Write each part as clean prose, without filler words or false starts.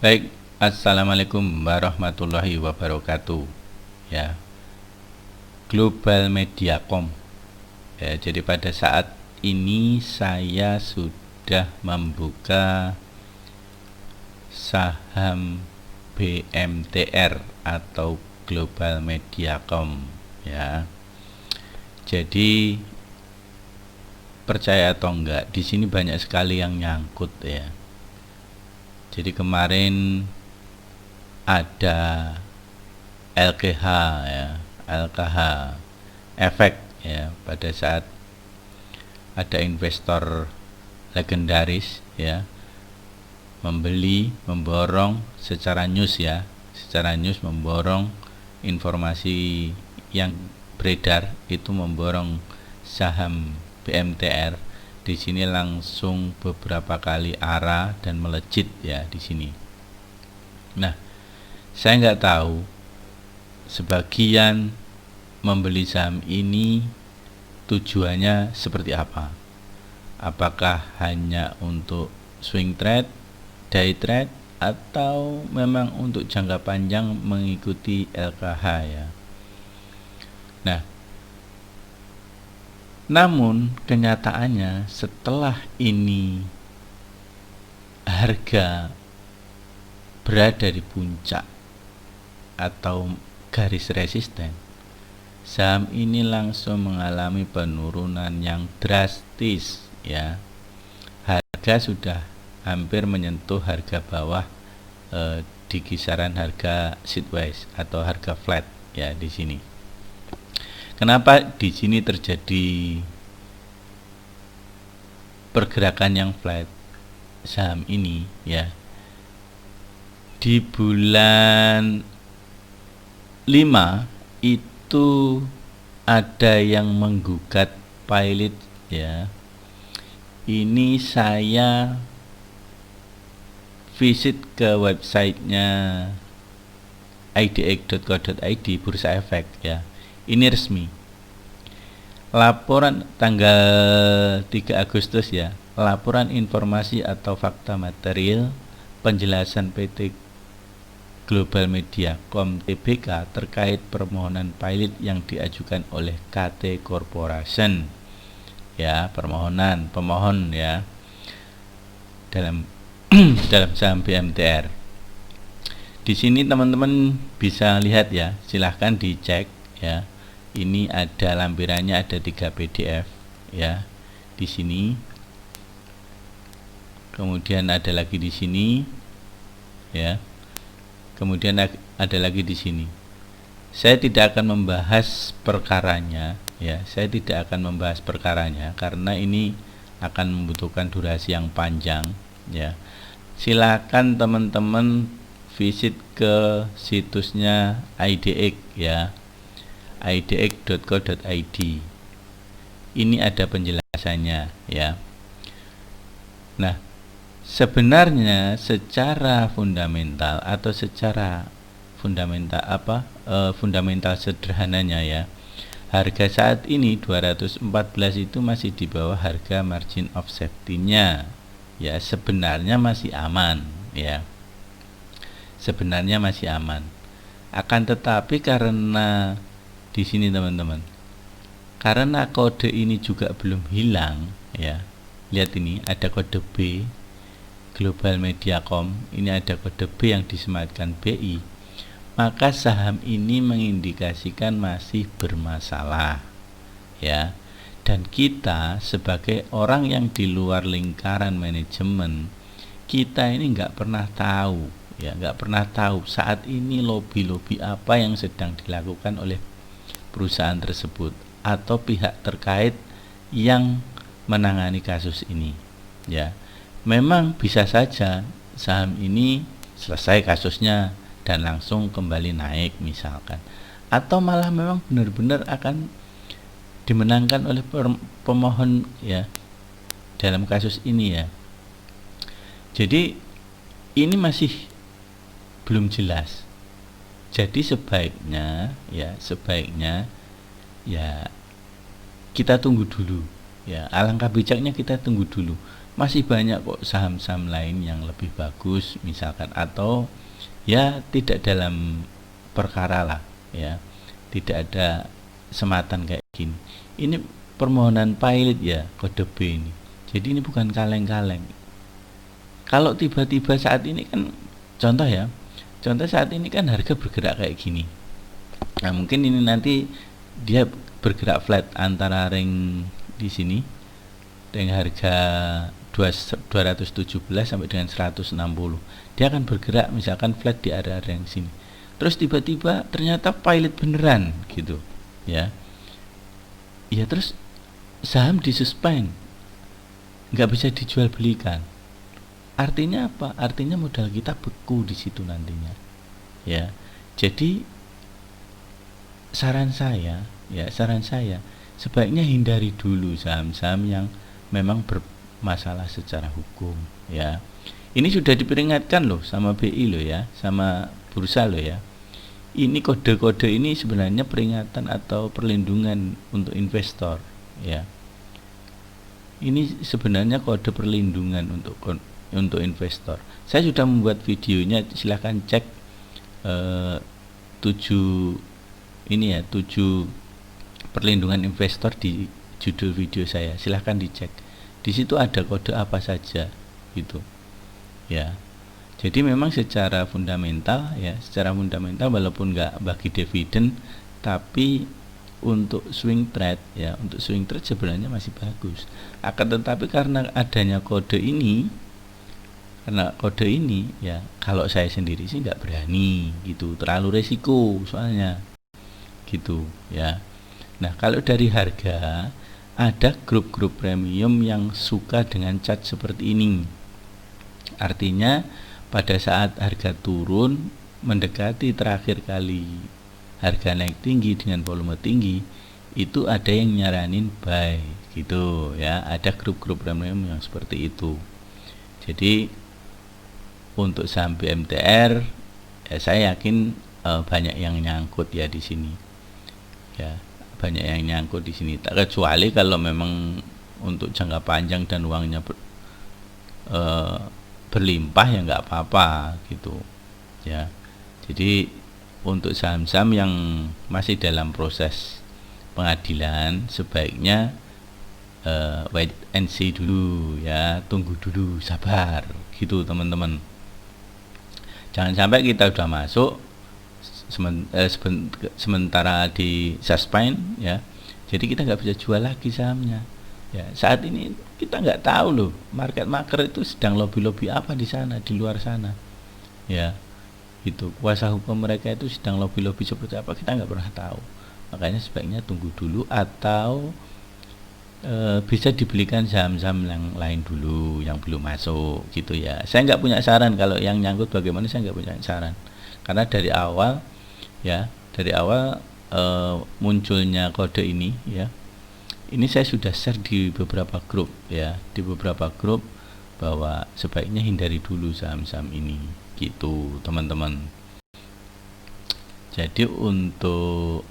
Baik, assalamualaikum warahmatullahi wabarakatuh. Ya, Global Mediacom. Ya, jadi pada saat ini saya sudah membuka saham BMTR atau Global Mediacom. Ya, jadi percaya atau enggak, di sini banyak sekali yang nyangkut ya. Jadi kemarin ada LKH ya, LKH efek ya, pada saat ada investor legendaris ya memborong secara news ya, secara news memborong informasi yang beredar itu, memborong saham BMTR. Di sini langsung beberapa kali arah dan melejit ya di sini. Nah, saya nggak tahu sebagian membeli saham ini tujuannya seperti apa. Apakah hanya untuk swing trade, day trade, atau memang untuk jangka panjang mengikuti LKH ya. Nah, namun kenyataannya setelah ini harga berada di puncak atau garis resisten, saham ini langsung mengalami penurunan yang drastis ya. Harga sudah hampir menyentuh harga bawah di kisaran harga sideways atau harga flat ya di sini. Kenapa di sini terjadi pergerakan yang flat saham ini ya? Di bulan 5 itu ada yang menggugat pilot ya. Ini saya visit ke websitenya idx.co.id, Bursa Efek ya. Ini resmi. Laporan tanggal 3 Agustus ya. Laporan informasi atau fakta material penjelasan PT Global Mediacom Tbk terkait permohonan pilot yang diajukan oleh KT Corporation. Ya, pemohon ya. Dalam dalam saham BMTR. Di sini teman-teman bisa lihat ya, silahkan dicek ya. Ini ada lampirannya, ada 3 PDF ya di sini. Kemudian ada lagi di sini ya. Kemudian ada lagi di sini. Saya tidak akan membahas perkaranya ya. Saya tidak akan membahas perkaranya karena ini akan membutuhkan durasi yang panjang ya. Silakan teman-teman visit ke situsnya IDX ya, idx.co.id. Ini ada penjelasannya ya. Nah, sebenarnya secara fundamental atau secara fundamental sederhananya ya, harga saat ini 214 itu masih di bawah harga margin of safety-nya ya. Sebenarnya masih aman ya, sebenarnya masih aman. Akan tetapi karena di sini teman-teman, karena kode ini juga belum hilang ya. Lihat ini ada kode B Global Mediacom, ini ada kode B yang disematkan BI, maka saham ini mengindikasikan masih bermasalah ya. Dan kita sebagai orang yang di luar lingkaran manajemen, kita ini nggak pernah tahu ya, nggak pernah tahu saat ini lobby apa yang sedang dilakukan oleh perusahaan tersebut atau pihak terkait yang menangani kasus ini ya. Memang bisa saja saham ini selesai kasusnya dan langsung kembali naik misalkan, atau malah memang benar-benar akan dimenangkan oleh pemohon ya dalam kasus ini ya. Jadi ini masih belum jelas. Jadi sebaiknya ya kita tunggu dulu ya. Alangkah bijaknya kita tunggu dulu. masih banyak kok saham-saham lain yang lebih bagus misalkan, atau ya tidak dalam perkara lah ya, tidak ada sematan kayak gini. Ini permohonan pilot ya, kode B ini. Jadi ini bukan kaleng-kaleng. Kalau tiba-tiba saat ini kan contoh ya, contoh saat ini kan harga bergerak kayak gini. Nah mungkin ini nanti dia bergerak flat antara ring di sini dengan harga 217 sampai dengan 160. Dia akan bergerak misalkan flat di area yang sini. Terus tiba-tiba ternyata pilot beneran gitu ya. Ya terus saham disuspend, nggak bisa dijual belikan. Artinya apa? Artinya modal kita beku di situ nantinya. Ya. Jadi saran saya sebaiknya hindari dulu saham-saham yang memang bermasalah secara hukum ya. Ini sudah diperingatkan loh sama BI loh ya, sama bursa loh ya. Ini kode-kode ini sebenarnya peringatan atau perlindungan untuk investor ya. Ini sebenarnya kode perlindungan untuk investor. Saya sudah membuat videonya, silahkan cek 7 ini ya, 7 perlindungan investor di judul video saya. Silahkan dicek. Di situ ada kode apa saja gitu. Ya. Jadi memang secara fundamental walaupun nggak bagi dividen, tapi untuk swing trade ya, untuk swing trade sebenarnya masih bagus. Akan tetapi karena adanya kode ini, ya, kalau saya sendiri sih nggak berani gitu, terlalu resiko soalnya gitu ya. Nah kalau dari harga, ada grup-grup premium yang suka dengan chart seperti ini. Artinya pada saat harga turun mendekati terakhir kali harga naik tinggi dengan volume tinggi, itu ada yang nyaranin buy gitu ya. Ada grup-grup premium yang seperti itu. Jadi untuk saham BMTR ya, saya yakin banyak yang nyangkut ya di sini ya, banyak yang nyangkut di sini. Tak kecuali kalau memang untuk jangka panjang dan uangnya berlimpah ya nggak apa-apa gitu ya. Jadi untuk saham-saham yang masih dalam proses pengadilan sebaiknya wait and see dulu ya, tunggu dulu, sabar gitu teman-teman. Jangan sampai kita udah masuk sementara di suspend ya, jadi kita nggak bisa jual lagi sahamnya ya. Saat ini kita nggak tahu loh, market maker itu sedang lobby apa di sana, di luar sana ya. Itu kuasa hukum mereka itu sedang lobby seperti apa, kita nggak pernah tahu. Makanya sebaiknya tunggu dulu, atau bisa dibelikan saham-saham yang lain dulu yang belum masuk gitu ya. Saya nggak punya saran kalau yang nyangkut bagaimana, saya nggak punya saran, karena dari awal munculnya kode ini ya, ini saya sudah share di beberapa grup ya, bahwa sebaiknya hindari dulu saham-saham ini gitu teman-teman. Jadi untuk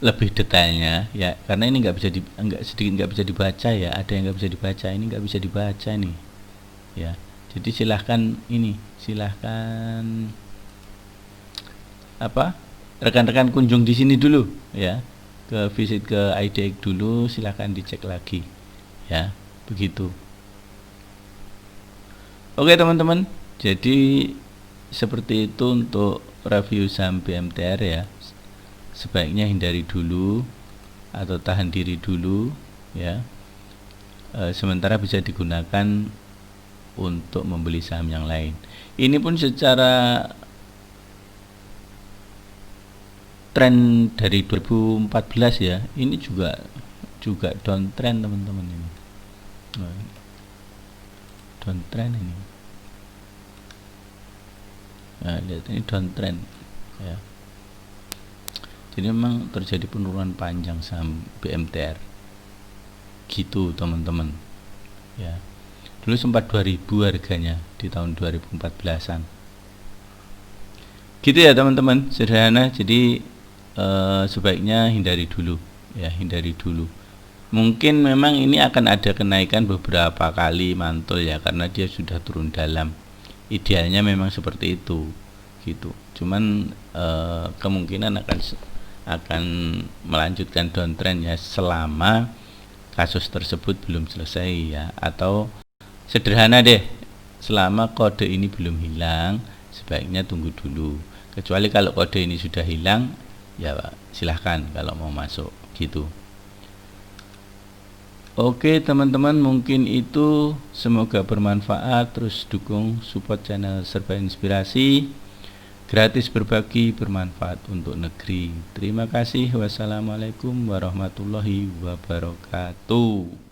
lebih detailnya ya, karena ini nggak bisa dibaca ya, ada yang nggak bisa dibaca, ini nggak bisa dibaca nih ya. Jadi silahkan rekan-rekan kunjung di sini dulu ya, visit ke IDX dulu, silahkan dicek lagi ya, begitu. Oke teman-teman, jadi seperti itu untuk review saham BMTR ya. Sebaiknya hindari dulu atau tahan diri dulu ya, sementara bisa digunakan untuk membeli saham yang lain. Ini pun secara tren dari 2014 ya, ini juga downtrend teman-teman ini. Downtrend ini. Nah, lihat ini downtrend ya. Jadi memang terjadi penurunan panjang saham BMTR gitu teman-teman ya. Dulu sempat 2000 harganya di tahun 2014an gitu ya teman-teman, sederhana. Jadi sebaiknya hindari dulu ya, Mungkin memang ini akan ada kenaikan beberapa kali mantul ya, karena dia sudah turun dalam. Idealnya memang seperti itu gitu. Cuman kemungkinan akan melanjutkan downtrend ya, selama kasus tersebut belum selesai ya, atau sederhana deh, selama kode ini belum hilang sebaiknya tunggu dulu. Kecuali kalau kode ini sudah hilang ya silahkan kalau mau masuk gitu. Oke teman-teman, mungkin itu, semoga bermanfaat. Terus dukung support channel Serba Inspirasi, gratis berbagi, bermanfaat untuk negeri. Terima kasih. Wassalamualaikum warahmatullahi wabarakatuh.